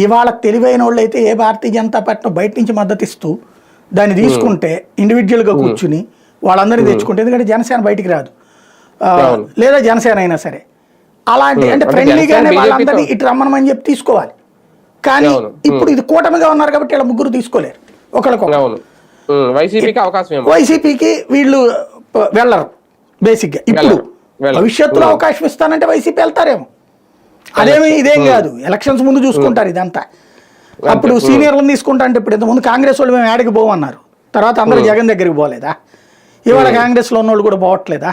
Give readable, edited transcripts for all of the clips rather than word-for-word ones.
ఇవాళ తెలివైన వాళ్ళు అయితే ఏ భారతీయ జనతా పార్టీ బయట నుంచి మద్దతు ఇస్తూ దాన్ని తీసుకుంటే ఇండివిజువల్గా కూర్చుని వాళ్ళందరినీ తెచ్చుకుంటే, ఎందుకంటే జనసేన బయటికి రాదు, లేదా జనసేన అయినా సరే అలాంటి అంటే ఫ్రెండ్లీగానే వాళ్ళందరినీ ఇటు రమ్మనమని చెప్పి తీసుకోవాలి. కానీ ఇప్పుడు ఇది కూటమిగా ఉన్నారు కాబట్టి ఇలా ముగ్గురు తీసుకోలేరు ఒకరికొకరు. వైసీపీకి వీళ్ళు వెళ్ళరు బేసిక్గా. ఇప్పుడు భవిష్యత్తులో అవకాశం ఇస్తానంటే వైసీపీ వెళ్తారేమో, అదేమి ఇదేం కాదు, ఎలక్షన్స్ ముందు చూసుకుంటారు ఇదంతా. అప్పుడు సీనియర్లను తీసుకుంటా అంటే ఇప్పుడు ఇంతకుముందు కాంగ్రెస్ వాళ్ళు మేము యాడికి పోమన్నారు, తర్వాత అందరూ జగన్ దగ్గరికి పోలేదా? ఇవాళ కాంగ్రెస్లో ఉన్న వాళ్ళు కూడా పోవట్లేదా?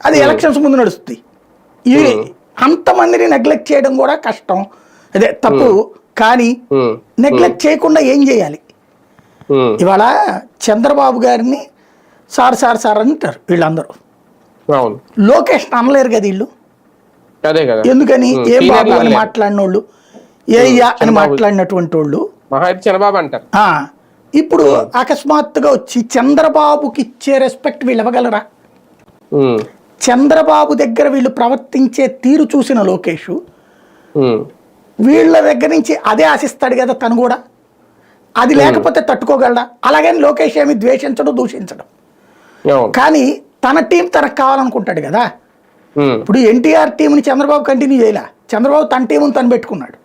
అది ఎలక్షన్స్ ముందు నడుస్తుంది. ఈ అంతమందిని నెగ్లెక్ట్ చేయడం కూడా కష్టం, అదే తప్పు. కానీ నెగ్లెక్ట్ చేయకుండా ఏం చేయాలి? ఇవాళ చంద్రబాబు గారిని సార్ సార్ సార్ అంటారు వీళ్ళందరూ, లోకేష్ అనలేరు కదా వీళ్ళు. ఎందుకని? ఏం బాబు అని మాట్లాడిన వాళ్ళు, ఏయ్యా అని మాట్లాడినటువంటి వాళ్ళు చంద్రబాబు అంటారు. ఇప్పుడు అకస్మాత్తుగా వచ్చి చంద్రబాబుకి ఇచ్చే రెస్పెక్ట్ వీళ్ళు ఇవ్వగలరా? చంద్రబాబు దగ్గర వీళ్ళు ప్రవర్తించే తీరు చూసిన లోకేష్ వీళ్ళ దగ్గర నుంచి అదే ఆశిస్తాడు కదా తను కూడా. అది లేకపోతే తట్టుకోగలడా? అలాగని లోకేష్ ఏమి ద్వేషించడం దూషించడం, కానీ తన టీం తనకు కావాలనుకుంటాడు కదా. ఇప్పుడు ఎన్టీఆర్ టీంని చంద్రబాబు కంటిన్యూ చేయలే, చంద్రబాబు తన టీంని తను పెట్టుకున్నాడు.